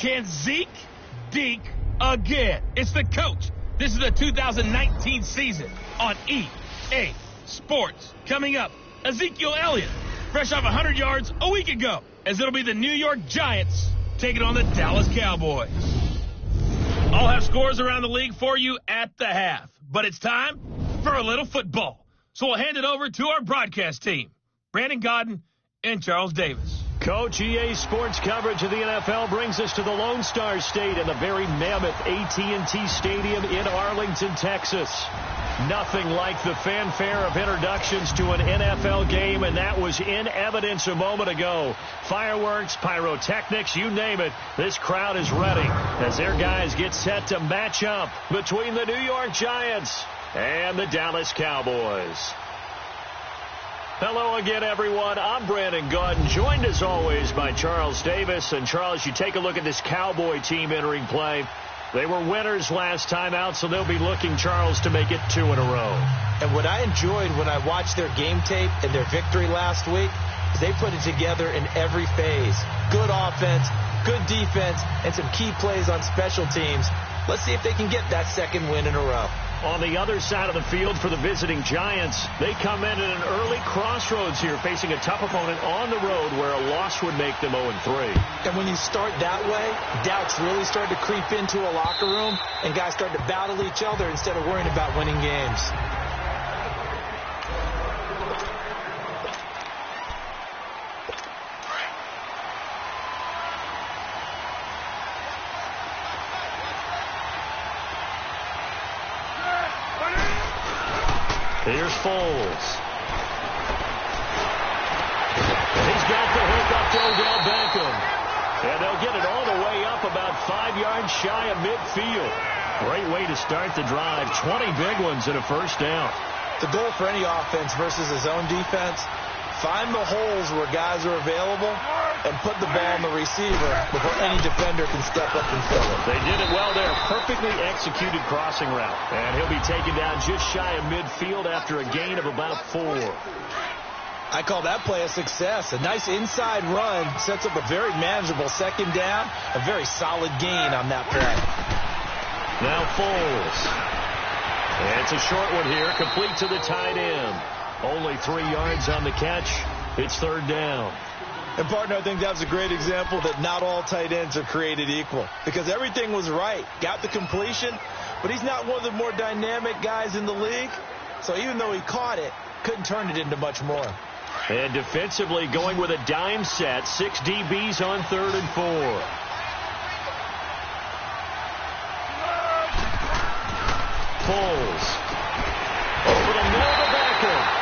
Can Zeke deke again? It's the coach. This is the 2019 season on EA Sports. Coming up, Ezekiel Elliott, fresh off 100 yards a week ago, as it'll be the New York Giants taking on the Dallas Cowboys. I'll have scores around the league for you at the half, but it's time for a little football. So we'll hand it over to our broadcast team, Brandon Godden and Charles Davis. Coach, EA Sports coverage of the NFL brings us to the Lone Star State and the very mammoth AT&T Stadium in Arlington, Texas. Nothing like the fanfare of introductions to an NFL game, and that was in evidence a moment ago. Fireworks, pyrotechnics, you name it. This crowd is ready as their guys get set to match up between the New York Giants and the Dallas Cowboys. Hello again, everyone. I'm Brandon Godden, joined as always by Charles Davis. And Charles, you take a look at this Cowboy team entering play. They were winners last time out, so they'll be looking, Charles, to make it 2 in a row. And what I enjoyed when I watched their game tape and their victory last week is they put it together in every phase. Good offense, good defense, and some key plays on special teams. Let's see if they can get that second win in a row. On the other side of the field for the visiting Giants, they come in at an early crossroads here, facing a tough opponent on the road where a loss would make them 0-3. And when you start that way, doubts really start to creep into a locker room, and guys start to battle each other instead of worrying about winning games. Here's Foles. He's got the hook up to Odell Beckham. And they'll get it all the way up about 5 yards shy of midfield. Great way to start the drive. 20 big ones and a first down. The goal for any offense versus his own defense, find the holes where guys are available and put the ball on the receiver before any defender can step up and fill it. They did it well there. Perfectly executed crossing route. And he'll be taken down just shy of midfield after a gain of about 4. I call that play a success. A nice inside run sets up a very manageable second down. A very solid gain on that play. Now Foles. And it's a short one here, complete to the tight end. Only 3 yards on the catch. It's third down. And, partner, I think that was a great example that not all tight ends are created equal. Because everything was right. Got the completion, but he's not one of the more dynamic guys in the league. So even though he caught it, couldn't turn it into much more. And defensively going with a dime set. 6 DBs on 3rd and 4. Foles. Over the middle of Beckham.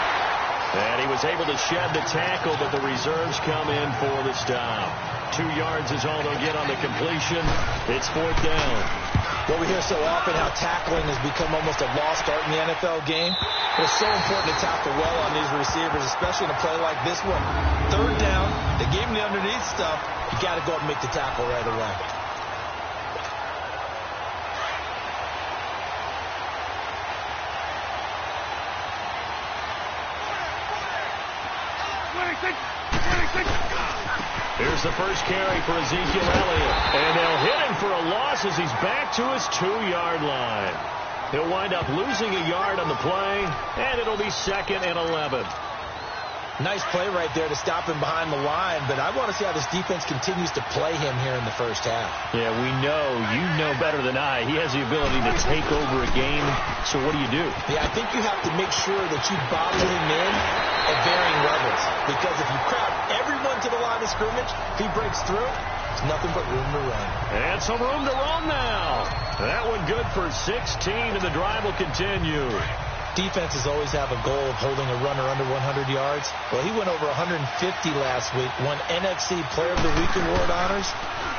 And he was able to shed the tackle, but the reserves come in for the stop. 2 yards is all they'll get on the completion. It's 4th down. Well, we hear so often how tackling has become almost a lost art in the NFL game. But it's so important to tackle well on these receivers, especially in a play like this one. 3rd down, they gave him the underneath stuff. You got to go up and make the tackle right away. Here's the first carry for Ezekiel Elliott. And they'll hit him for a loss as he's back to his 2-yard line. He'll wind up losing a yard on the play, and it'll be 2nd and 11. Nice play right there to stop him behind the line, but I want to see how this defense continues to play him here in the first half. Yeah, we know. You know better than I. He has the ability to take over a game, so what do you do? Yeah, I think you have to make sure that you bottle him in at varying levels, because if you crowd everyone to the line of scrimmage, if he breaks through, there's nothing but room to run. And some room to run now. That one good for 16, and the drive will continue. Defenses always have a goal of holding a runner under 100 yards. Well, he went over 150 last week, won NFC Player of the Week award honors.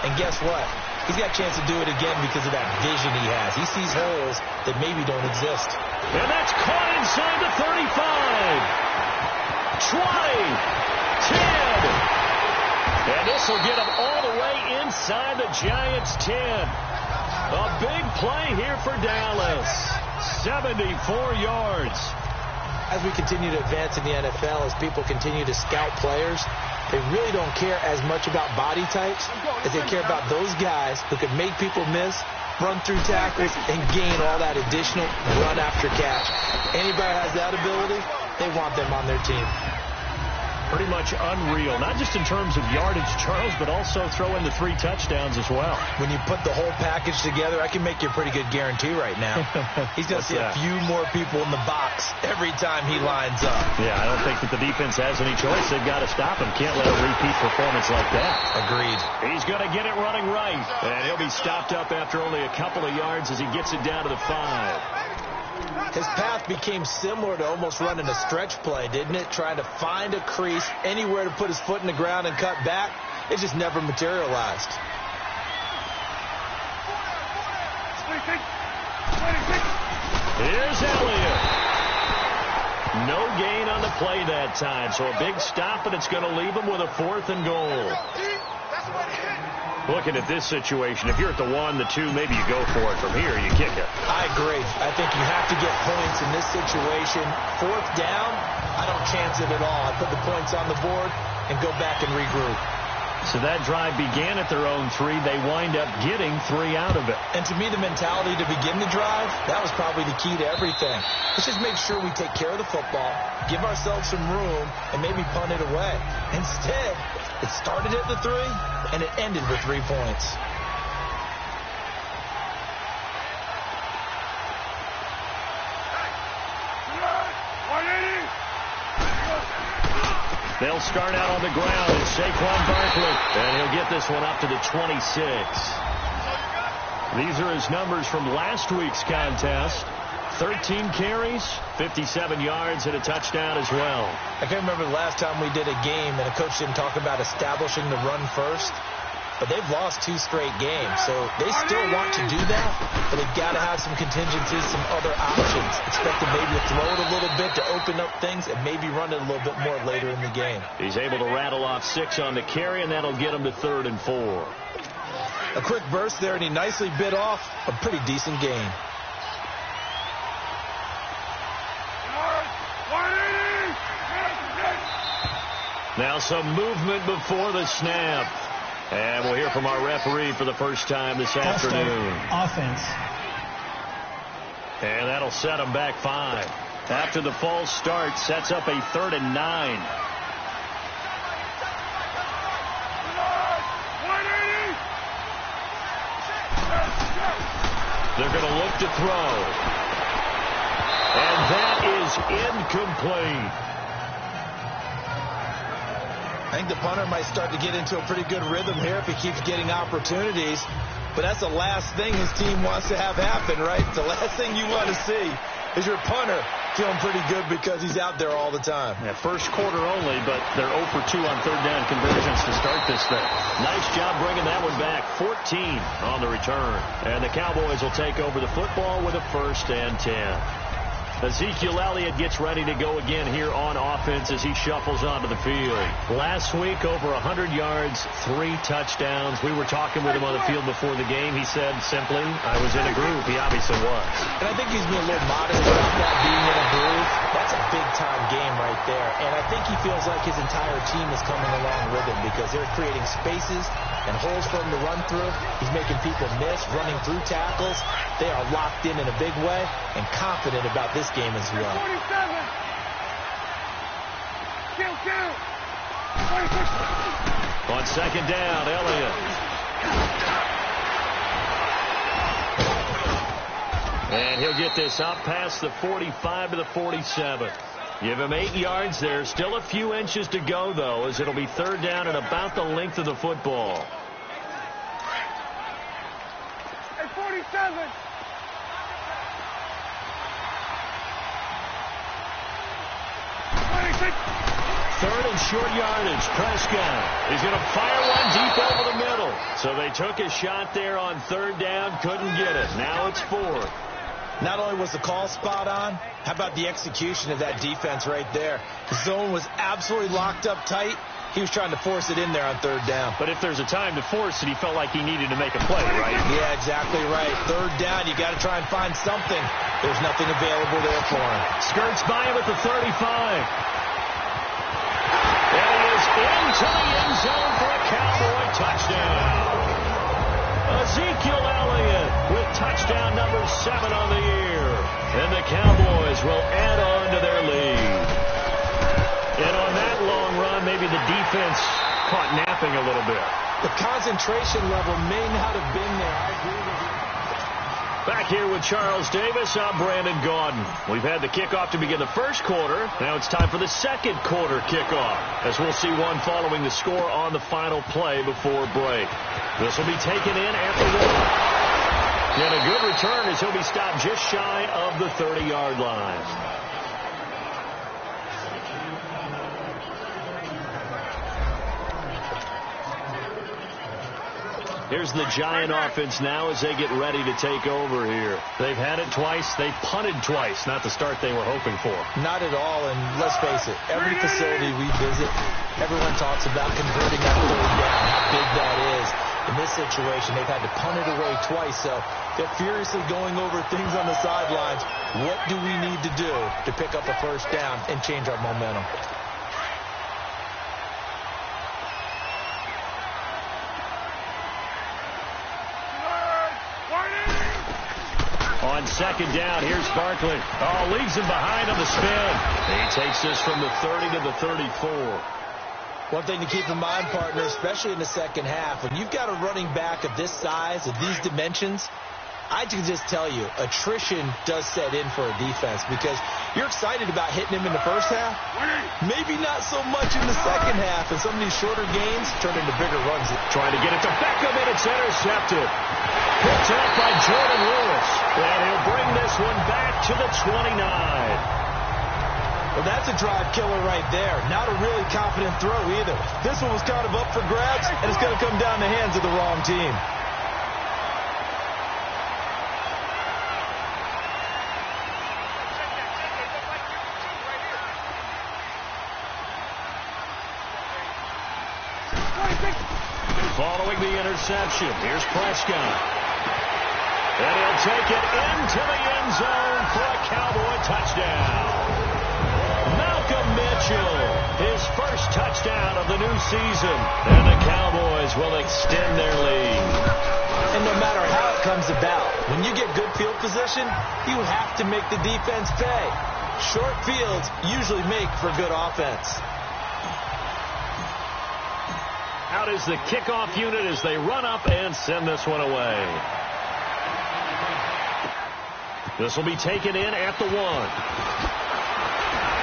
And guess what? He's got a chance to do it again because of that vision he has. He sees holes that maybe don't exist. And that's caught inside the 35. 20. 10. And this will get him all the way inside the Giants' 10. A big play here for Dallas. 74 yards. As we continue to advance in the NFL, as people continue to scout players, they really don't care as much about body types as they care about those guys who can make people miss, run through tackles, and gain all that additional run after catch. Anybody has that ability, they want them on their team. Pretty much unreal, not just in terms of yardage, Charles, but also throw in the 3 touchdowns as well. When you put the whole package together, I can make you a pretty good guarantee right now. He's going to see a few more people in the box every time he lines up. Yeah, I don't think that the defense has any choice. They've got to stop him. Can't let a repeat performance like that. Agreed. He's going to get it running right, and he'll be stopped up after only a couple of yards as he gets it down to the 5. His path became similar to almost running a stretch play, didn't it? Trying to find a crease, anywhere to put his foot in the ground and cut back. It just never materialized. Here's Elliott. No gain on the play that time, so a big stop, and it's going to leave him with a 4th and goal. Looking at this situation, if you're at the 1, the 2, maybe you go for it. From here, you kick it. I agree. I think you have to get points in this situation. 4th down, I don't chance it at all. I put the points on the board and go back and regroup. So that drive began at their own 3. They wind up getting 3 out of it. And to me, the mentality to begin the drive, that was probably the key to everything. Let's just make sure we take care of the football, give ourselves some room, and maybe punt it away. Instead, it started at the 3, and it ended with 3 points. They'll start out on the ground as Saquon Barkley, and he'll get this one up to the 26. These are his numbers from last week's contest. 13 carries, 57 yards, and a touchdown as well. I can't remember the last time we did a game and a coach didn't talk about establishing the run first. But they've lost 2 straight games, so they still want to do that, but they've got to have some contingencies, some other options. Expect them maybe to throw it a little bit to open up things and maybe run it a little bit more later in the game. He's able to rattle off 6 on the carry, and that'll get him to 3rd and 4. A quick burst there, and he nicely bit off a pretty decent gain. Now some movement before the snap. And we'll hear from our referee for the first time this afternoon. Offense. And that'll set him back 5. After the false start, sets up a 3rd and 9. They're going to look to throw. And that is incomplete. I think the punter might start to get into a pretty good rhythm here if he keeps getting opportunities. But that's the last thing his team wants to have happen, right? The last thing you want to see is your punter feeling pretty good because he's out there all the time. Yeah, first quarter only, but they're 0 for 2 on 3rd down conversions to start this thing. Nice job bringing that one back. 14 on the return. And the Cowboys will take over the football with a 1st and 10. Ezekiel Elliott gets ready to go again here on offense as he shuffles onto the field. Last week, over 100 yards, 3 touchdowns. We were talking with him on the field before the game. He said simply, I was in a groove. He obviously was. And I think he's being a little modest about that, being in a groove. That's a big-time game right there. And I think he feels like his entire team is coming along with him because they're creating spaces and holes for him to run through. He's making people miss, running through tackles. They are locked in a big way and confident about this game as well. 47. On 2nd down, Elliott. And he'll get this up past the 45 to the 47. Give him 8 yards there. Still a few inches to go, though, as it'll be 3rd down and about the length of the football. Hey, 47. Third and short yardage. Prescott is going to fire one deep over the middle. So they took a shot there on 3rd down, couldn't get it. Now it's 4th. Not only was the call spot on, how about the execution of that defense right there? The zone was absolutely locked up tight. He was trying to force it in there on third down. But if there's a time to force it, he felt like he needed to make a play, right? Yeah, exactly right. Third down, you got to try and find something. There's nothing available there for him. Skirts by him at the 35. And he is into the end zone for a Cowboy touchdown. Ezekiel Elliott with touchdown number 7 on the year. And the Cowboys will add on to their lead. And on that long run, maybe the defense caught napping a little bit. The concentration level may not have been there. I agree with you. Back here with Charles Davis, I'm Brandon Gaudin. We've had the kickoff to begin the first quarter. Now it's time for the second quarter kickoff, as we'll see one following the score on the final play before break. This will be taken in at the 1. And a good return as he'll be stopped just shy of the 30-yard line. Here's the Giant offense now as they get ready to take over here. They've had it twice. They've punted twice. Not the start they were hoping for. Not at all, and let's face it, every facility we visit, everyone talks about converting that third down, how big that is. In this situation, they've had to punt it away twice, so they're furiously going over things on the sidelines. What do we need to do to pick up a first down and change our momentum? On second down, here's Barkley. Oh, leaves him behind on the spin. He takes this from the 30 to the 34. One thing to keep in mind, partner, especially in the second half, when you've got a running back of this size, of these dimensions, I can just tell you, attrition does set in for a defense because you're excited about hitting him in the first half. Maybe not so much in the second half, and some of these shorter gains turn into bigger runs. Trying to get it to Beckham, and it's intercepted. Picked up by Jordan Lewis, and he'll bring this one back to the 29. Well, that's a drive killer right there. Not a really confident throw either. This one was kind of up for grabs, and it's going to come down the hands of the wrong team. Following the interception, here's Prescott. And he'll take it into the end zone for a Cowboy touchdown. Malcolm Mitchell, his first touchdown of the new season. And the Cowboys will extend their lead. And no matter how it comes about, when you get good field position, you have to make the defense pay. Short fields usually make for good offense. Out is the kickoff unit as they run up and send this one away. This will be taken in at the 1.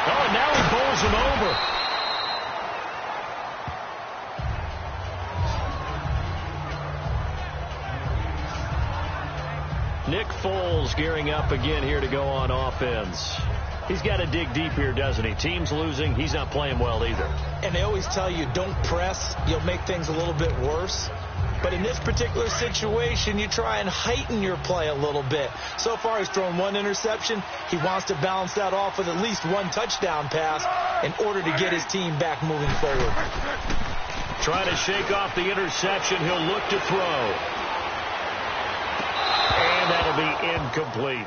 Oh, and now he bowls him over. Nick Foles gearing up again here to go on offense. He's got to dig deep here, doesn't he? Team's losing. He's not playing well either. And they always tell you, don't press. You'll make things a little bit worse. But in this particular situation, you try and heighten your play a little bit. So far, he's thrown 1 interception. He wants to balance that off with at least 1 touchdown pass in order to get his team back moving forward. Trying to shake off the interception. He'll look to throw. And that'll be incomplete.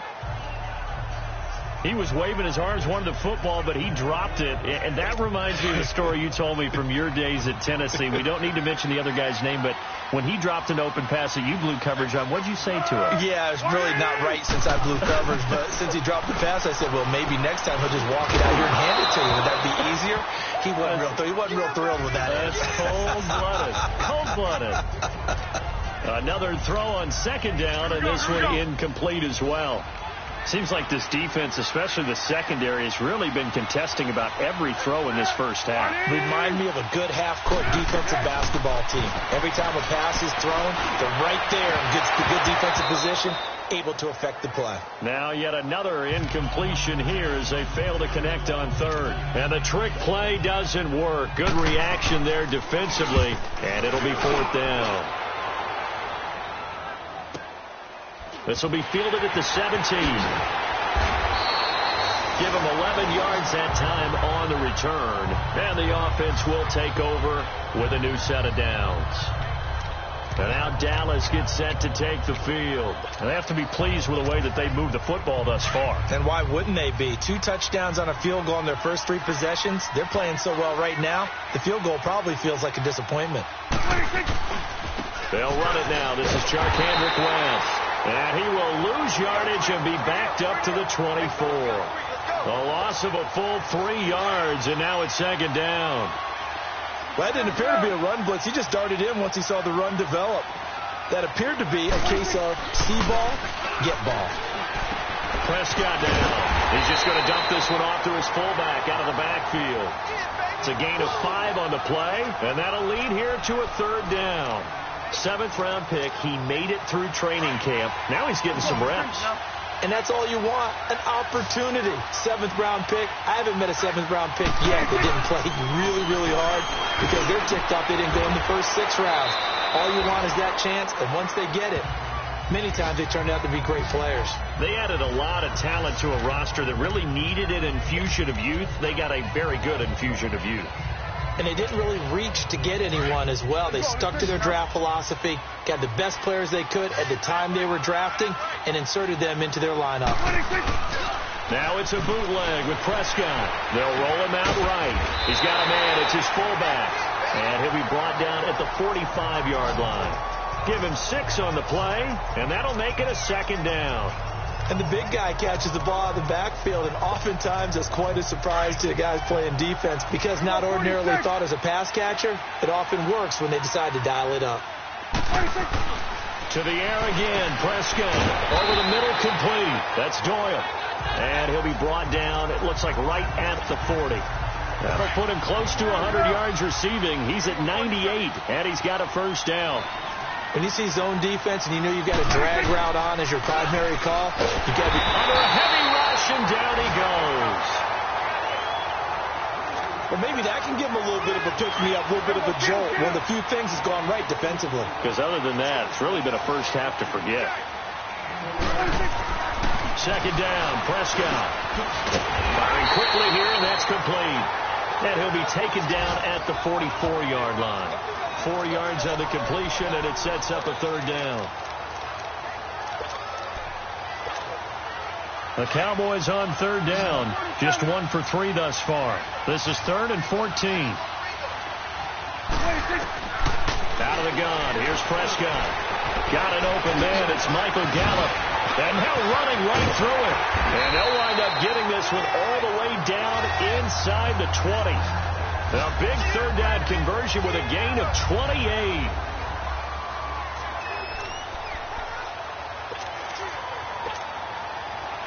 He was waving his arms, wanted the football, but he dropped it. And that reminds me of the story you told me from your days at Tennessee. We don't need to mention the other guy's name, but when he dropped an open pass that you blew coverage on, what did you say to him? Yeah, it's really not right since I blew coverage, but since he dropped the pass, I said, well, maybe next time he'll just walk it out here and hand it to you. Would that be easier? He wasn't real thrilled with that. That's cold-blooded. Cold-blooded. Another throw on second down, and this one incomplete as well. Seems like this defense, especially the secondary, has really been contesting about every throw in this first half. Remind me of a good half-court defensive basketball team. Every time a pass is thrown, they're right there and gets the good defensive position, able to affect the play. Now yet another incompletion here as they fail to connect on third. And the trick play doesn't work. Good reaction there defensively, and it'll be 4th down. This will be fielded at the 17. Give him 11 yards that time on the return. And the offense will take over with a new set of downs. And now Dallas gets set to take the field. And they have to be pleased with the way that they moved the football thus far. And why wouldn't they be? 2 touchdowns on a field goal in their first 3 possessions. They're playing so well right now, the field goal probably feels like a disappointment. They'll run it now. This is Charkandrick West. And he will lose yardage and be backed up to the 24. A loss of a full 3 yards, and now it's second down. Well, that didn't appear to be a run blitz. He just darted in once he saw the run develop. That appeared to be a case of see ball, get ball. Prescott now. He's just going to dump this one off to his fullback out of the backfield. It's a gain of 5 on the play, and that'll lead here to a 3rd down. 7th-round pick. He made it through training camp. Now he's getting some reps. And that's all you want, an opportunity. 7th-round pick. I haven't met a 7th-round pick yet that didn't play really, really hard because they're ticked off they didn't go in the first 6 rounds. All you want is that chance, and once they get it, many times they turned out to be great players. They added a lot of talent to a roster that really needed an infusion of youth. They got a very good infusion of youth. And they didn't really reach to get anyone as well. They stuck to their draft philosophy, got the best players they could at the time they were drafting, and inserted them into their lineup. Now it's a bootleg with Prescott. They'll roll him out right. He's got a man. It's his fullback. And he'll be brought down at the 45-yard line. Give him 6 on the play, and that'll make it a 2nd down. And the big guy catches the ball out of the backfield, and oftentimes that's quite a surprise to the guys playing defense because not ordinarily thought as a pass catcher, it often works when they decide to dial it up. To the air again, Prescott. Over the middle, complete. That's Doyle. And he'll be brought down, it looks like right at the 40. That'll put him close to 100 yards receiving. He's at 98, and he's got a 1st down. When you see zone defense and you know you've got a drag route on as your primary call, you've got to be under a heavy rush, and down he goes. Well, maybe that can give him a little bit of a pick-me-up, a little bit of a jolt. One of the few things that's gone right defensively. Because other than that, it's really been a first half to forget. 2nd down, Prescott. Firing quickly here, and that's complete. And he'll be taken down at the 44-yard line. 4 yards on the completion, and it sets up a 3rd down. The Cowboys on 3rd down. Just 1 for 3 thus far. This is 3rd and 14. Out of the gun. Here's Prescott. Got an open man. It's Michael Gallup. And now running right through it. And they'll wind up getting this one all the way down inside the 20. A big 3rd down conversion with a gain of 28.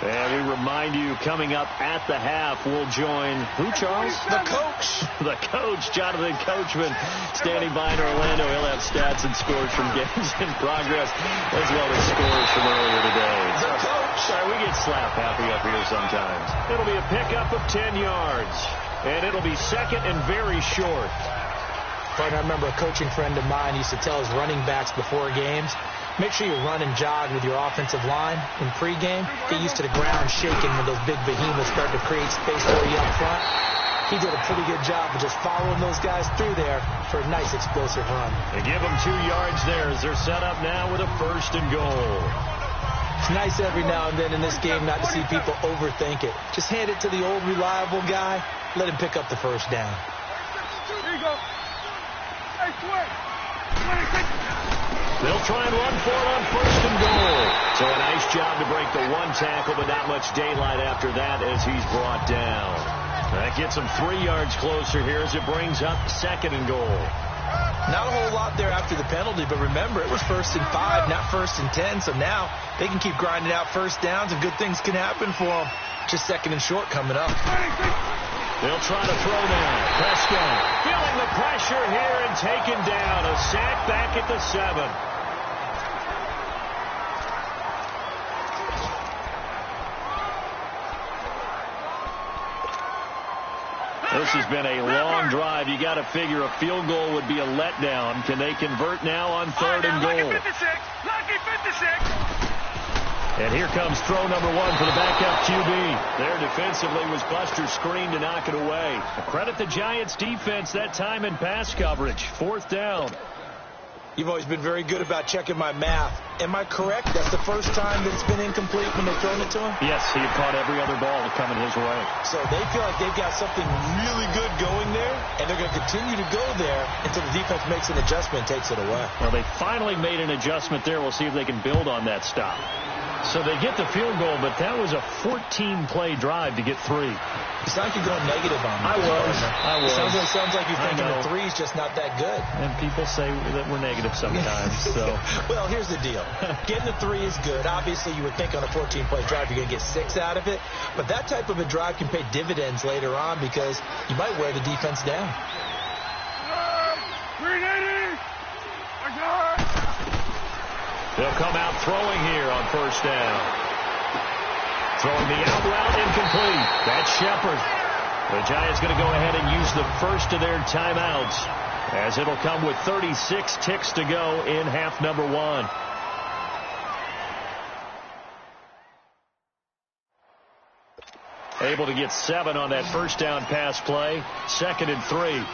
And we remind you, coming up at the half, we'll join who, Charles? The coach. The coach, Jonathan Coachman, standing by in Orlando. He'll have stats and scores from games in progress, as well as scores from earlier today. The coach. Sorry, we get slap happy up here sometimes. It'll be a pickup of 10 yards, and it'll be 2nd and very short. Partner, I remember a coaching friend of mine used to tell his running backs before games, make sure you run and jog with your offensive line in pregame. Get used to the ground shaking when those big behemoths start to create space for you up front. He did a pretty good job of just following those guys through there for a nice explosive run. They give them 2 yards there as they're set up now with a 1st and goal. It's nice every now and then in this game not to see people overthink it. Just hand it to the old reliable guy. Let him pick up the 1st down. Here you go. Hey, swing. They'll try and run for it on 1st and goal. So a nice job to break the 1 tackle, but not much daylight after that as he's brought down. That gets him 3 yards closer here as it brings up 2nd and goal. Not a whole lot there after the penalty, but remember, it was 1st and 5, not 1st and 10, so now they can keep grinding out 1st downs and good things can happen for them. Just 2nd and short coming up. They'll try to throw now. Prescott feeling the pressure here and taken down. A sack back at the 7. This has been a long drive. You got to figure a field goal would be a letdown. Can they convert now on 3rd and goal? Lucky 56. Lucky 56. And here comes throw number 1 for the backup QB. There defensively was Buster's screen to knock it away. Credit the Giants defense that time in pass coverage. 4th down. You've always been very good about checking my math. Am I correct? That's the first time that it's been incomplete when they've thrown it to him? Yes, he had caught every other ball coming his way. So they feel like they've got something really good going there, and they're going to continue to go there until the defense makes an adjustment and takes it away. Well, they finally made an adjustment there. We'll see if they can build on that stop. So they get the field goal, but that was a 14-play drive to get 3. You sound like you're going negative on me. I was. It sounds like you're thinking the 3 is just not that good. And people say that we're negative sometimes. So. Well, here's the deal. Getting the 3 is good. Obviously, you would think on a 14-play drive you're going to get 6 out of it. But that type of a drive can pay dividends later on because you might wear the defense down. They'll come out throwing here on 1st down. Throwing the out route incomplete. That's Shepard. The Giants going to go ahead and use the first of their timeouts as it'll come with 36 ticks to go in half number 1. Able to get 7 on that 1st down pass play. 2nd and 3.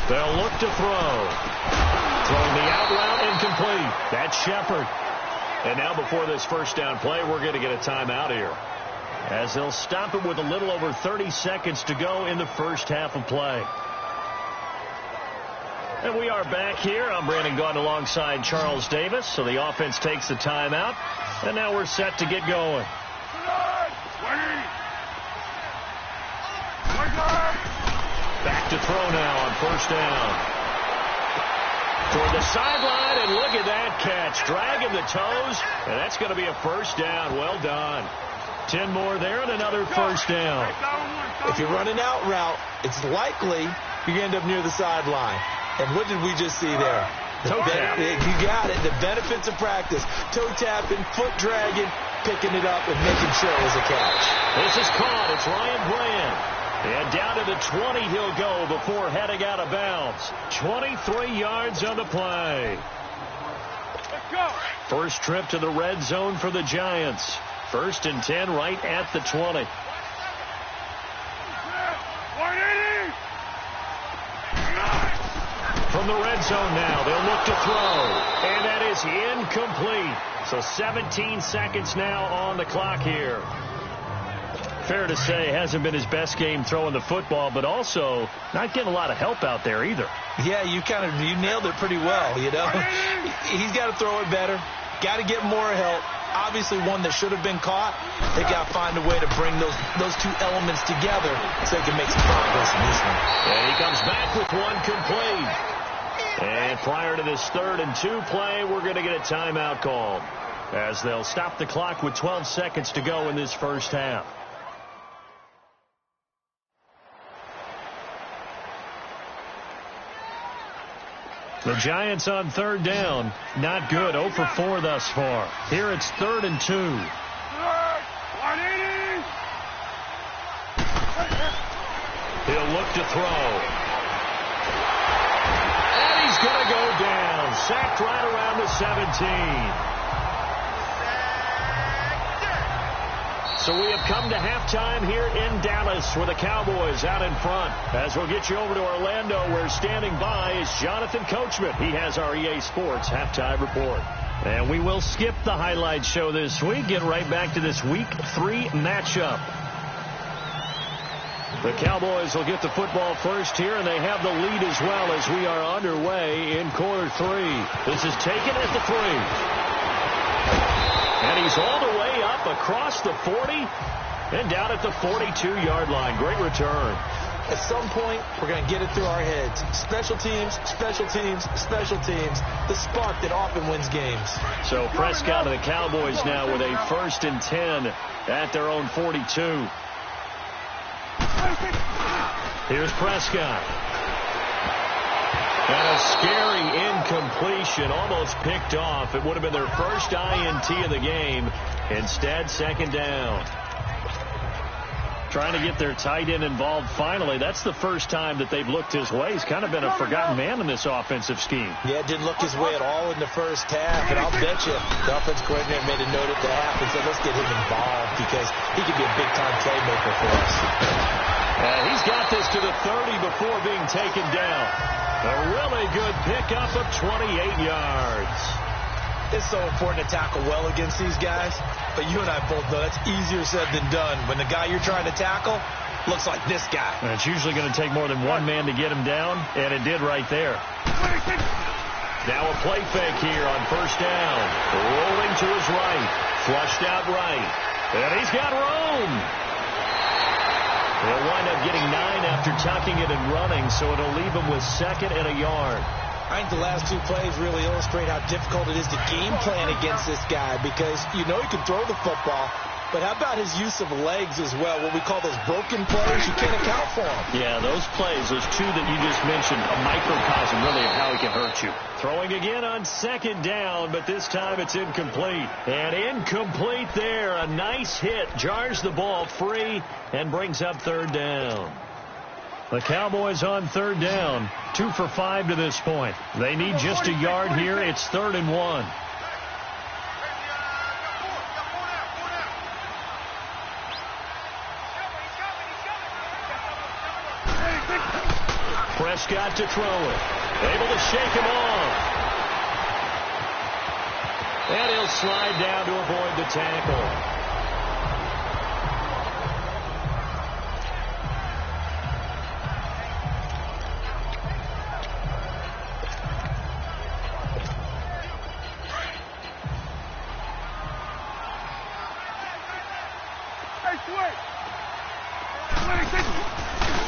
They'll look to throw. Throwing the out route incomplete. That's Shepard. And now before this 1st down play, we're going to get a timeout here, as they'll stop it with a little over 30 seconds to go in the 1st half of play. And we are back here. I'm Brandon Gaudin alongside Charles Davis. So the offense takes the timeout, and now we're set to get going. Back to throw now on 1st down. Toward the sideline, and look at that catch. Dragging the toes, and that's going to be a 1st down. Well done. 10 more there and another 1st down. If you're running out route, it's likely you're going to end up near the sideline. And what did we just see there? Toe tap. You got it. The benefits of practice. Toe tapping, foot dragging, picking it up, and making sure it was a catch. This is caught. It's Ryan Bland. And down to the 20 he'll go before heading out of bounds. 23 yards on the play. Let's go. First trip to the red zone for the Giants. 1st and 10 right at the 20. From the red zone now, they'll look to throw. And that is incomplete. So 17 seconds now on the clock here. Fair to say, hasn't been his best game throwing the football, but also not getting a lot of help out there either. Yeah, you nailed it pretty well, you know. He's got to throw it better. Got to get more help. Obviously one that should have been caught. They got to find a way to bring those 2 elements together so they can make some progress in this one. And he comes back with 1 complete. And prior to this 3rd and 2 play, we're going to get a timeout called, as they'll stop the clock with 12 seconds to go in this 1st half. The Giants on 3rd down. Not good. 0 for 4 thus far. Here it's 3rd and 2. He'll look to throw. And he's going to go down. Sacked right around the 17. So we have come to halftime here in Dallas with the Cowboys out in front. As we'll get you over to Orlando, where standing by is Jonathan Coachman. He has our EA Sports halftime report. And we will skip the highlight show this week. Get right back to this Week 3 matchup. The Cowboys will get the football first here, and they have the lead as well as we are underway in quarter 3. This is taken at the 3. And he's all the way up across the 40 and down at the 42-yard line. Great return. At some point, we're going to get it through our heads. Special teams, special teams, special teams. The spark that often wins games. So Prescott and the Cowboys now with a 1st and 10 at their own 42. Here's Prescott. And a scary incompletion, almost picked off. It would have been their first INT of the game. Instead, 2nd down. trying to get their tight end involved finally. That's the first time that they've looked his way. He's kind of been a forgotten man in this offensive scheme. Yeah, didn't look his way at all in the first half. And I'll bet you the offense coordinator made a note at the half and said, let's get him involved because he could be a big-time playmaker for us. And he's got this to the 30 before being taken down. A really good pickup of 28 yards. It's so important to tackle well against these guys, but you and I both know that's easier said than done. When the guy you're trying to tackle looks like this guy. And it's usually going to take more than one man to get him down, and it did right there. Now a play fake here on first down. Rolling to his right. Flushed out right. And he's got room. He'll wind up getting 9 after tucking it and running, so it'll leave him with 2nd and a yard. I think the last 2 plays really illustrate how difficult it is to game plan against this guy because you know he can throw the football, but how about his use of legs as well? What we call those broken plays, you can't account for them. Yeah, those plays, those 2 that you just mentioned, a microcosm really of how he can hurt you. Throwing again on 2nd down, but this time it's incomplete. And incomplete there. A nice hit. Jars the ball free and brings up 3rd down. The Cowboys on 3rd down, 2 for 5 to this point. They need just a yard here. It's 3rd and 1. Prescott to throw it. Able to shake him off. And he'll slide down to avoid the tackle.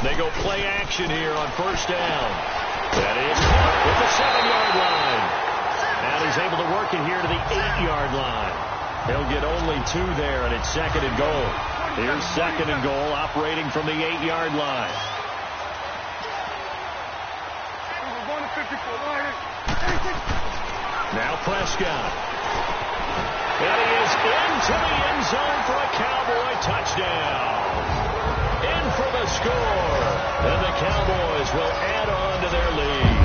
They go play action here on first down. That is with the 7-yard line. And he's able to work it here to the 8-yard line. He'll get only 2 there, and it's 2nd and goal. Here's 2nd and goal operating from the 8-yard line. Now Prescott. And he is into the end zone for a Cowboy touchdown. In for the score. And the Cowboys will add on to their lead.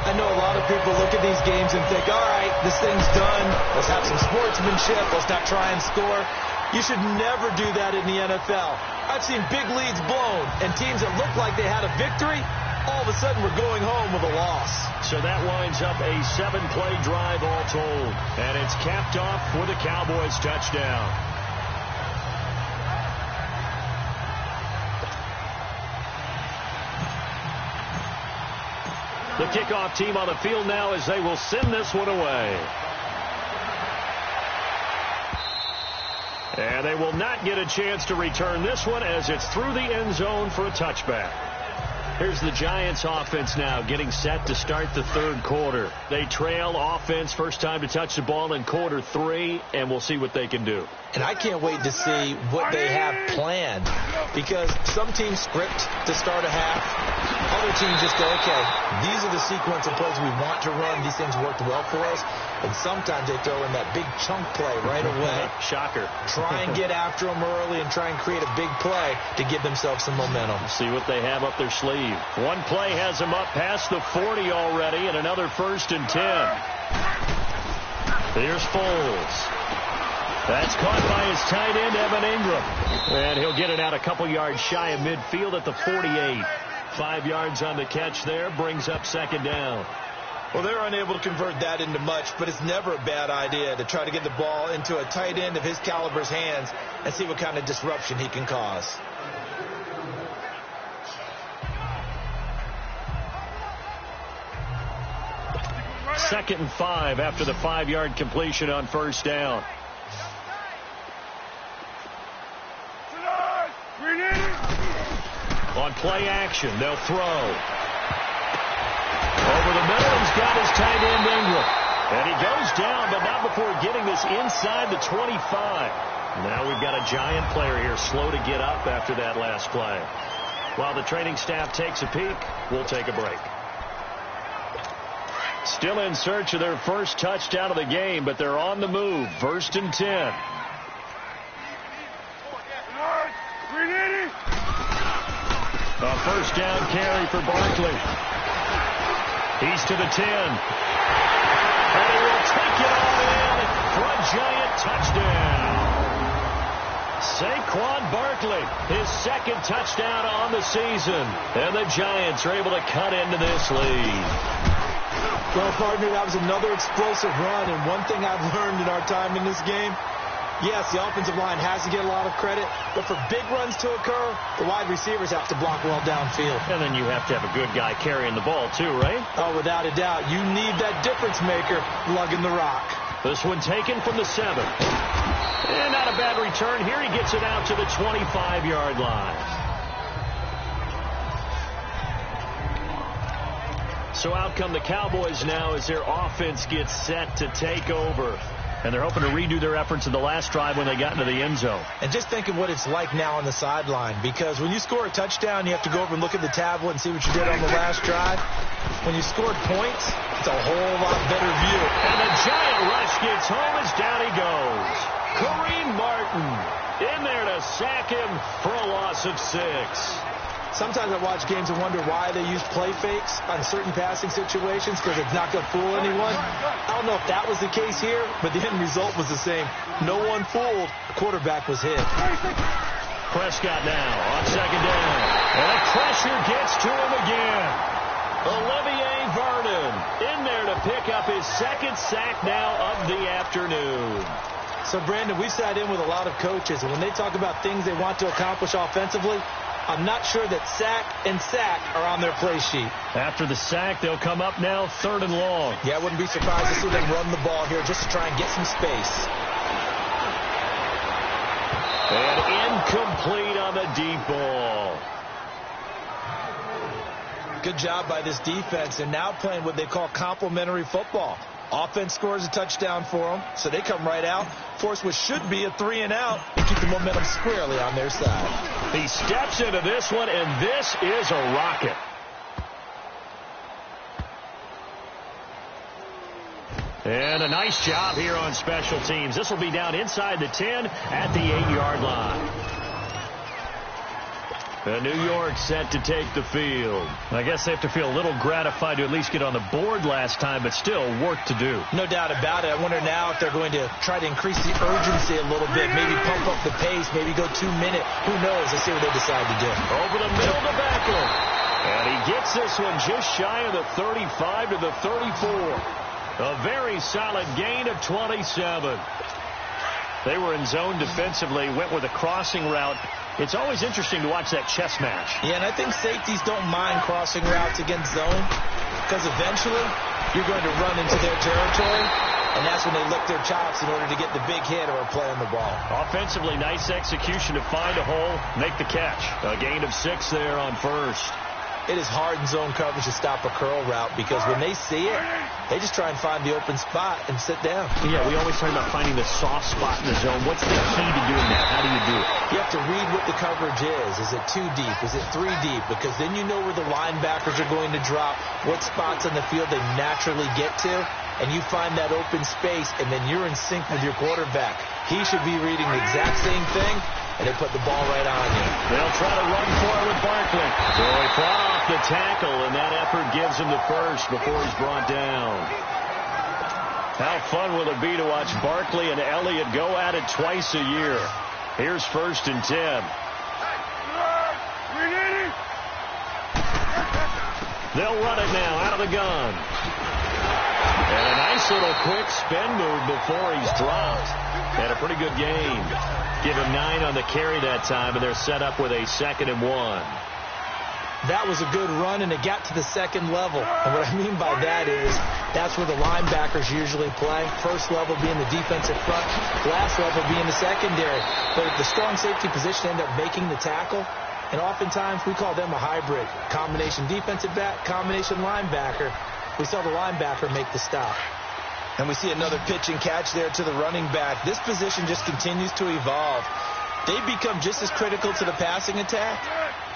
I know a lot of people look at these games and think, all right, this thing's done. Let's have some sportsmanship. Let's not try and score. You should never do that in the NFL. I've seen big leads blown and teams that looked like they had a victory, all of a sudden we're going home with a loss. So that winds up a 7-play drive all told. And it's capped off with a Cowboys touchdown. The kickoff team on the field now as they will send this one away. And they will not get a chance to return this one as it's through the end zone for a touchback. Here's the Giants offense now getting set to start the 3rd quarter. They trail offense first time to touch the ball in quarter 3, and we'll see what they can do. And I can't wait to see what they have planned because some teams script to start a half. Other teams just go, okay, these are the sequence of plays we want to run. These things worked well for us. And sometimes they throw in that big chunk play right away. Shocker. Try and get after them early and try and create a big play to give themselves some momentum. See what they have up their sleeve. One play has them up past the 40 already and another 1st and 10. Here's Foles. That's caught by his tight end, Evan Ingram. And he'll get it out a couple yards shy of midfield at the 48. 5 yards on the catch there, brings up 2nd down. Well, they're unable to convert that into much, but it's never a bad idea to try to get the ball into a tight end of his caliber's hands and see what kind of disruption he can cause. Second and 5 after the 5-yard completion on first down. On play action, they'll throw. Over the middle, he's got his tight end Ingram. And he goes down, but not before getting this inside the 25. Now we've got a Giant player here slow to get up after that last play. While the training staff takes a peek, we'll take a break. Still in search of their first touchdown of the game, but they're on the move. 1st and 10. first down carry for Barkley. He's to the 10. And he will take it all in for a giant touchdown. Saquon Barkley, his second touchdown on the season. And the Giants are able to cut into this lead. Well, partner, that was another explosive run. And one thing I've learned in our time in this game, yes, the offensive line has to get a lot of credit, but for big runs to occur, the wide receivers have to block well downfield. And then you have to have a good guy carrying the ball too, right? Oh, without a doubt. You need that difference maker lugging the rock. This one taken from the 7. And not a bad return here. He gets it out to the 25-yard line. So out come the Cowboys now as their offense gets set to take over. And they're hoping to redo their efforts in the last drive when they got into the end zone. And just think of what it's like now on the sideline, because when you score a touchdown, you have to go over and look at the tablet and see what you did on the last drive. When you scored points, it's a whole lot better view. And the giant rush gets home as down he goes. Kareem Martin in there to sack him for a loss of 6. Sometimes I watch games and wonder why they use play fakes on certain passing situations, because it's not going to fool anyone. I don't know if that was the case here, but the end result was the same. No one fooled. The quarterback was hit. Prescott now on second down. And the pressure gets to him again. Olivier Vernon in there to pick up his second sack now of the afternoon. So, Brandon, we sat in with a lot of coaches, and when they talk about things they want to accomplish offensively, I'm not sure that sack and sack are on their play sheet. After the sack, they'll come up now 3rd and long. Yeah, I wouldn't be surprised to see them run the ball here just to try and get some space. And incomplete on the deep ball. Good job by this defense. They're now playing what they call complementary football. Offense scores a touchdown for them, so they come right out, force what should be a 3-and-out, and keep the momentum squarely on their side. He steps into this one, and this is a rocket. And a nice job here on special teams. This will be down inside the 10 at the 8-yard line. New York set to take the field. I guess they have to feel a little gratified to at least get on the board last time, but still work to do. No doubt about it. I wonder now if they're going to try to increase the urgency a little bit, maybe pump up the pace, maybe go 2-minute. Who knows? Let's see what they decide to do. Over the middle to Beckham. And he gets this one just shy of the 35 to the 34. A very solid gain of 27. They were in zone defensively, went with a crossing route. It's always interesting to watch that chess match. Yeah, and I think safeties don't mind crossing routes against zone, because eventually you're going to run into their territory, and that's when they lick their chops in order to get the big hit or play on the ball. Offensively, nice execution to find a hole, make the catch. A gain of 6 there on first. It is hard in zone coverage to stop a curl route, because when they see it, they just try and find the open spot and sit down. Yeah, we always talk about finding the soft spot in the zone. What's the key to doing that? How do you do it? You have to read what the coverage is. Is it 2 deep? Is it 3 deep? Because then you know where the linebackers are going to drop, what spots on the field they naturally get to, and you find that open space, and then you're in sync with your quarterback. He should be reading the exact same thing, and they put the ball right on you. They'll try to run for it with Barkley. So he fought off the tackle, and that effort gives him the first before he's brought down. How fun will it be to watch Barkley and Elliott go at it twice a year? Here's 1st and 10. They'll run it now out of the gun. And a nice little quick spin move before he's dropped. And a pretty good game. Give him 9 on the carry that time, and they're set up with a 2nd and 1. That was a good run, and it got to the second level. And what I mean by that is that's where the linebackers usually play. First level being the defensive front, last level being the secondary. But at the strong safety position, end up making the tackle. And oftentimes we call them a hybrid. Combination defensive back, combination linebacker. We saw the linebacker make the stop. And we see another pitch and catch there to the running back. This position just continues to evolve. They become just as critical to the passing attack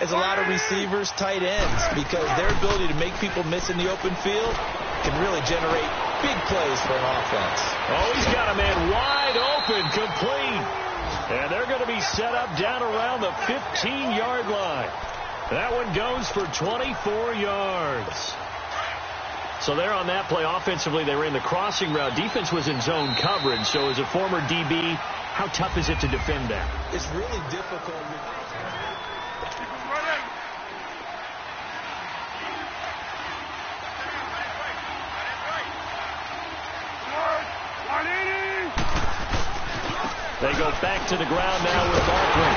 as a lot of receivers, tight ends, because their ability to make people miss in the open field can really generate big plays for an offense. Oh, he's got a man wide open, complete. And they're going to be set up down around the 15-yard line. That one goes for 24 yards. So there on that play, offensively, they ran the crossing route. Defense was in zone coverage. So as a former DB, how tough is it to defend that? It's really difficult. They go back to the ground now with Barkley.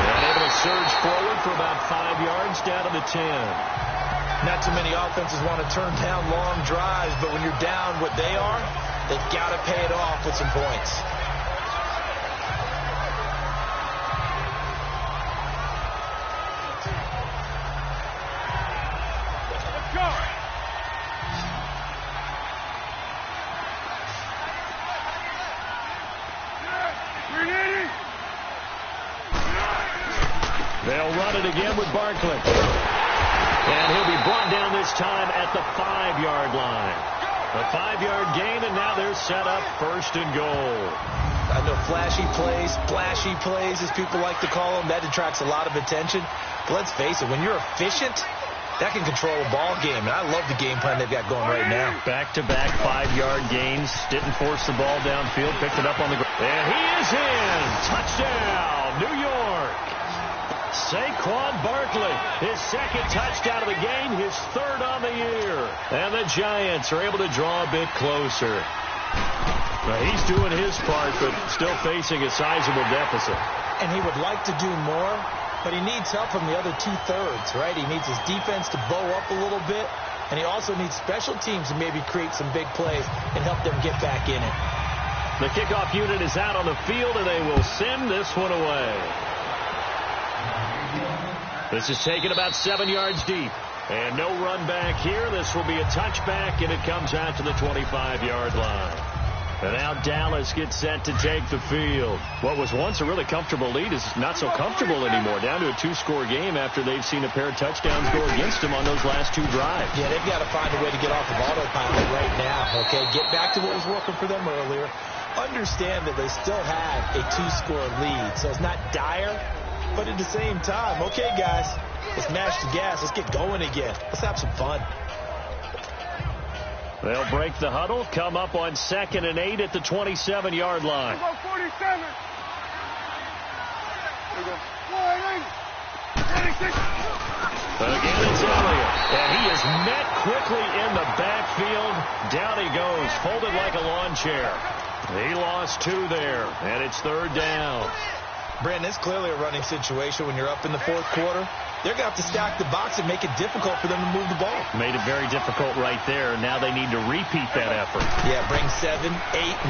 And able to surge forward for about 5 yards down to the 10. Not too many offenses want to turn down long drives, but when you're down what they are, they've got to pay it off with some points. Let's go. They'll run it again with Barkley. And he'll be brought down this time at the 5-yard line. A 5-yard gain, and now they're set up 1st and goal. I know flashy plays, as people like to call them, that attracts a lot of attention. But let's face it, when you're efficient, that can control a ball game. And I love the game plan they've got going right now. Back-to-back 5-yard gains. Didn't force the ball downfield. Picked it up on the ground. And he is in. Touchdown, New York. Saquon Barkley, his 2nd touchdown of the game, his 3rd on the year. And the Giants are able to draw a bit closer. Now, he's doing his part, but still facing a sizable deficit. And he would like to do more, but he needs help from the other 2/3, right? He needs his defense to bow up a little bit, and he also needs special teams to maybe create some big plays and help them get back in it. The kickoff unit is out on the field, and they will send this one away. This is taken about 7 yards deep. And no run back here. This will be a touchback, and it comes out to the 25-yard line. And now Dallas gets set to take the field. What was once a really comfortable lead is not so comfortable anymore. Down to a 2-score game after they've seen a pair of touchdowns go against them on those last 2 drives. Yeah, they've got to find a way to get off of autopilot right now, okay? Get back to what was working for them earlier. Understand that they still have a 2-score lead, so it's not dire. But at the same time, okay, guys, let's mash the gas. Let's get going again. Let's have some fun. They'll break the huddle, come up on 2nd and 8 at the 27-yard line. Go 47. There we go. 46. Again, it's Elliott. And he is met quickly in the backfield. Down he goes, folded like a lawn chair. He lost 2 there, and it's 3rd down. Brandon, it's clearly a running situation when you're up in the 4th quarter. They're going to have to stack the box and make it difficult for them to move the ball. Made it very difficult right there. Now they need to repeat that effort. Yeah, bring 7, 8,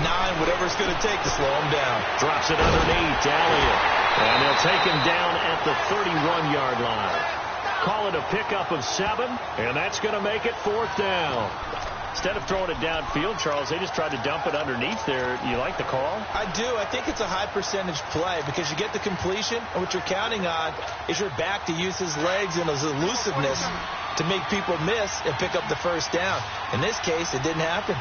9, whatever it's going to take to slow them down. Drops it underneath, Elliott. And they'll take him down at the 31-yard line. Call it a pickup of 7, and that's going to make it 4th down. Instead of throwing it downfield, Charles, they just tried to dump it underneath there. You like the call? I do. I think it's a high percentage play because you get the completion, and what you're counting on is your back to use his legs and his elusiveness to make people miss and pick up the 1st down. In this case, it didn't happen.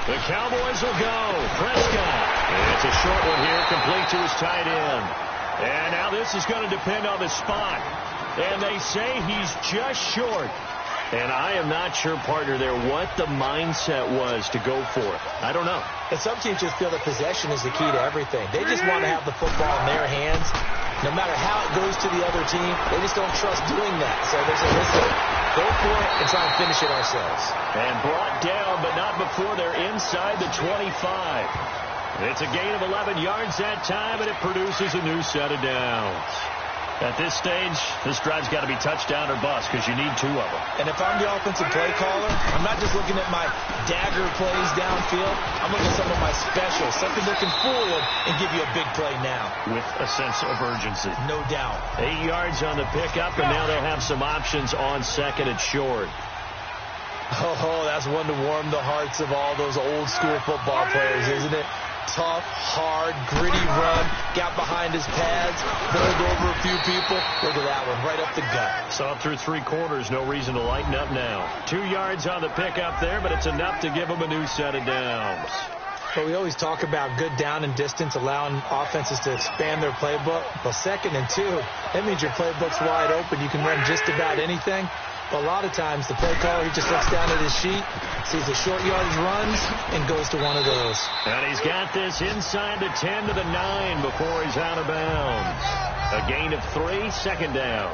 The Cowboys will go. Prescott. And it's a short one here, complete to his tight end. And now this is going to depend on the spot. And they say he's just short. And I am not sure, partner, there what the mindset was to go for it. I don't know. And some teams just feel that possession is the key to everything. They just want to have the football in their hands. No matter how it goes to the other team, they just don't trust doing that. So they say, listen, go for it and try and finish it ourselves. And brought down, but not before they're inside the 25. It's a gain of 11 yards that time, and it produces a new set of downs. At this stage, this drive's got to be touchdown or bust because you need 2 of them. And if I'm the offensive play caller, I'm not just looking at my dagger plays downfield. I'm looking at some of my specials, something that can fool you and give you a big play now. With a sense of urgency. No doubt. 8 yards on the pickup, and now they'll have some options on 2nd and short. Oh, that's one to warm the hearts of all those old school football players, isn't it? Tough, hard, gritty run, got behind his pads, bowled over a few people. Look at that one, right up the gut. Saw through 3 quarters, no reason to lighten up now. 2 yards on the pickup there, but it's enough to give him a new set of downs. But we always talk about good down and distance, allowing offenses to expand their playbook. Well, 2nd and 2, that means your playbook's wide open. You can run just about anything. But a lot of times, the play caller, he just looks down at his sheet, sees the short yardage runs, and goes to one of those. And he's got this inside the 10 to the 9 before he's out of bounds. A gain of 3, 2nd down.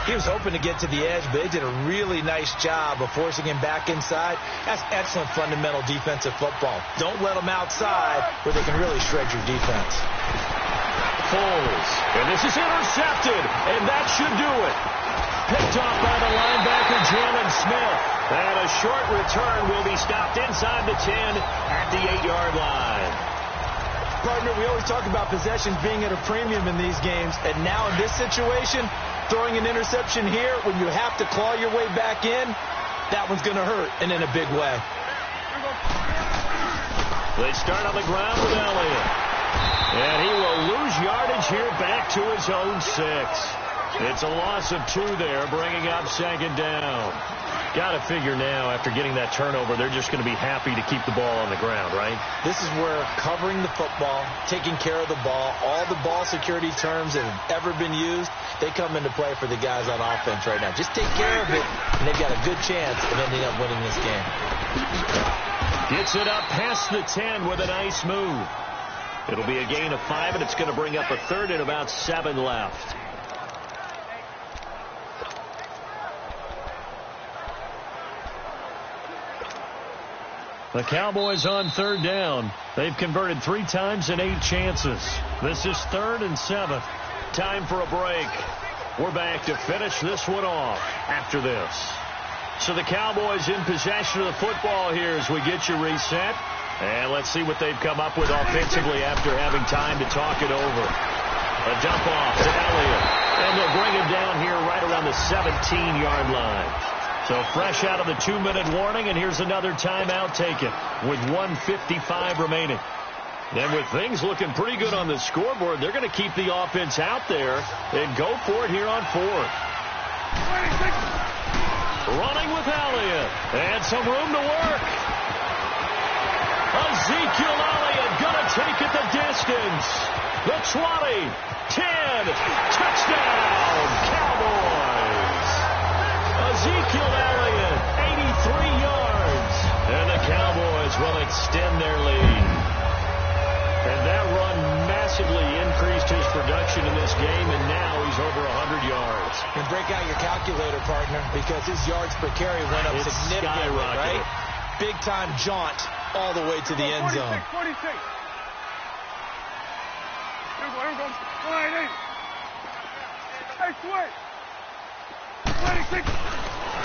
He was hoping to get to the edge, but they did a really nice job of forcing him back inside. That's excellent fundamental defensive football. Don't let them outside where they can really shred your defense. Foles. And this is intercepted, and that should do it. Picked off by the linebacker, Jalen Smith. And a short return will be stopped inside the 10 at the 8-yard line. Partner, we always talk about possessions being at a premium in these games. And now in this situation, throwing an interception here when you have to claw your way back in, that one's going to hurt, and in a big way. They start on the ground with Elliott. And he will lose yardage here back to his own 6. It's a loss of 2 there, bringing up 2nd down. Got to figure now, after getting that turnover, they're just going to be happy to keep the ball on the ground, right? This is where covering the football, taking care of the ball, all the ball security terms that have ever been used, they come into play for the guys on offense right now. Just take care of it, and they've got a good chance of ending up winning this game. Gets it up past the 10 with a nice move. It'll be a gain of 5, and it's going to bring up a 3rd and about 7 left. The Cowboys on 3rd down. They've converted 3 times in 8 chances. This is 3rd and 7. Time for a break. We're back to finish this one off after this. So the Cowboys in possession of the football here as we get you reset. And let's see what they've come up with offensively after having time to talk it over. A dump off to Elliott. And they'll bring him down here right around the 17-yard line. So fresh out of the 2-minute warning, and here's another timeout taken with 1:55 remaining. And with things looking pretty good on the scoreboard, they're going to keep the offense out there and go for it here on 4th. Running with Elliott. And some room to work. Ezekiel Elliott going to take it the distance. The 20, 10, touchdown, Cowboys. Ezekiel Elliott, 83 yards. And the Cowboys will extend their lead. And that run massively increased his production in this game, and now he's over 100 yards. And break out your calculator, partner, because his yards per carry went up significantly, right? Big-time jaunt all the way to the end zone. 46. Here we go. Hey, switch. 26.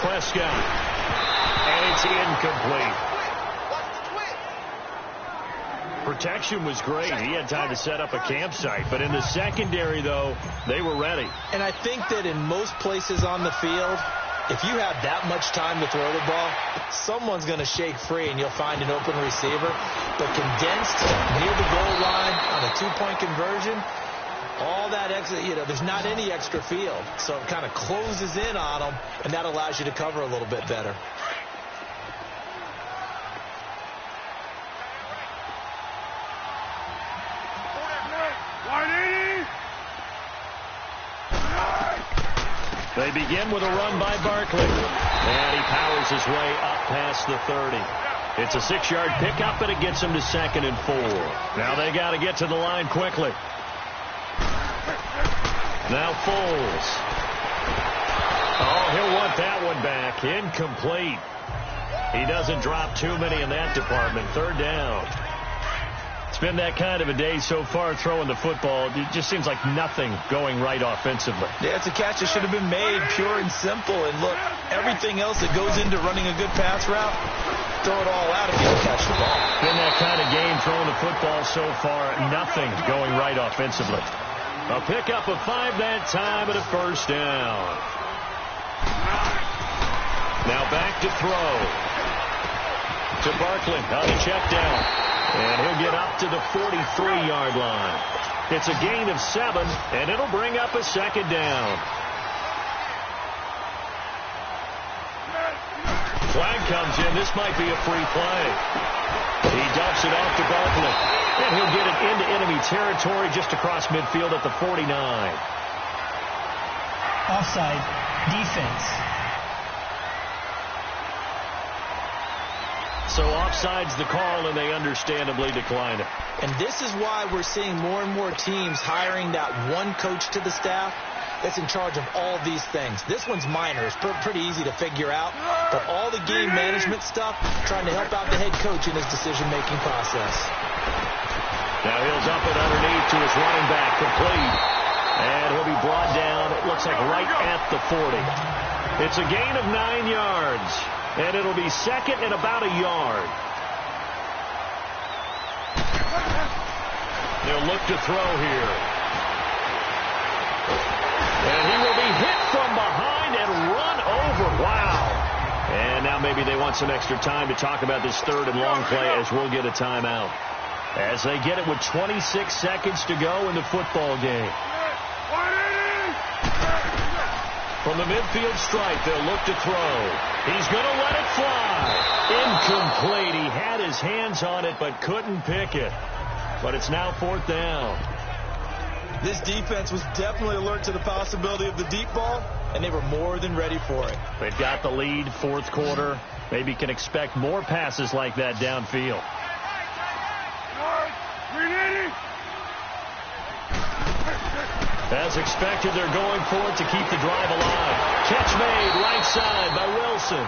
Prescott. And it's incomplete. Protection was great. He had time to set up a campsite. But in the secondary, though, they were ready. And I think that in most places on the field, if you have that much time to throw the ball, someone's going to shake free and you'll find an open receiver. But condensed near the goal line on a 2-point conversion, all that extra, there's not any extra field. So it kind of closes in on them, and that allows you to cover a little bit better. They begin with a run by Barkley. And he powers his way up past the 30. It's a 6-yard pickup, and it gets him to 2nd and 4. Now they got to get to the line quickly. Now Foles. Oh, he'll want that one back. Incomplete. He doesn't drop too many in that department. 3rd down. It's been that kind of a day so far throwing the football. It just seems like nothing going right offensively. Yeah, it's a catch that should have been made pure and simple. And look, everything else that goes into running a good pass route, throw it all out if you don't catch the ball. Been that kind of game throwing the football so far. Nothing going right offensively. A pickup of 5 that time and a 1st down. Now back to throw. To Barkley on the check down. And he'll get up to the 43-yard line. It's a gain of 7, and it'll bring up a 2nd down. Flag comes in. This might be a free play. He dumps it off to Barkley. And he'll get it into enemy territory just across midfield at the 49. Offside. Defense. So offside's the call, and they understandably decline it. And this is why we're seeing more and more teams hiring that one coach to the staff that's in charge of all these things. This one's minor. It's pretty easy to figure out. But all the game management stuff, trying to help out the head coach in his decision-making process. Now he'll dump it underneath to his running back, complete. And he'll be brought down, it looks like right at the 40. It's a gain of 9 yards. And it'll be second and about a yard. They'll look to throw here. And he will be hit from behind and run over. Wow. And now maybe they want some extra time to talk about this third and long play as we'll get a timeout. As they get it with 26 seconds to go in the football game. From the midfield stripe, they'll look to throw. He's going to let it fly. Incomplete. He had his hands on it but couldn't pick it. But it's now fourth down. This defense was definitely alert to the possibility of the deep ball, and they were more than ready for it. They've got the lead, fourth quarter. Maybe can expect more passes like that downfield. As expected, they're going for it to keep the drive alive. Catch made right side by Wilson.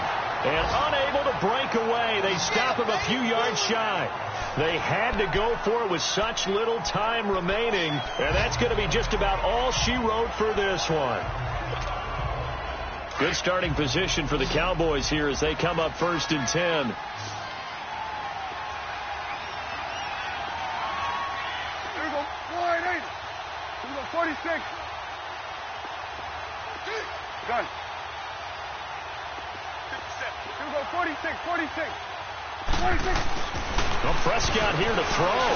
And unable to break away. They stop him a few yards shy. They had to go for it with such little time remaining. And that's going to be just about all she wrote for this one. Good starting position for the Cowboys here as they come up first and 10. Here we go. 4-8. Here we go. 46. Done. Here we go. 46. 46. 46. Well, Prescott here to throw.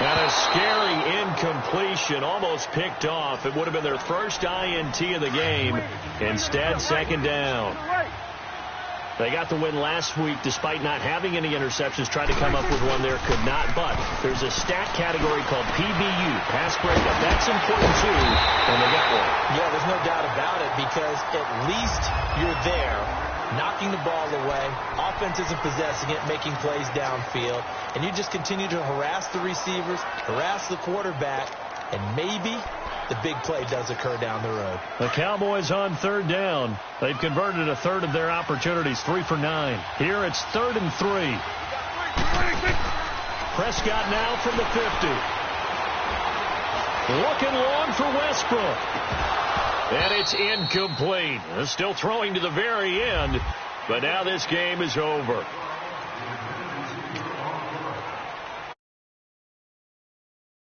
And a scary incompletion, almost picked off. It would have been their first INT of the game. Instead, second down. They got the win last week despite not having any interceptions. Tried to come up with one there, could not. But there's a stat category called PBU, pass breakup. That's important too, and they got one. Yeah, there's no doubt about it because at least you're there, knocking the ball away. Offense isn't possessing it, making plays downfield. And you just continue to harass the receivers, harass the quarterback, and maybe the big play does occur down the road. The Cowboys on third down. They've converted a third of their opportunities, 3 for 9. Here it's 3rd and 3. Prescott now from the 50. Looking long for Westbrook. And it's incomplete. Still throwing to the very end, but now this game is over.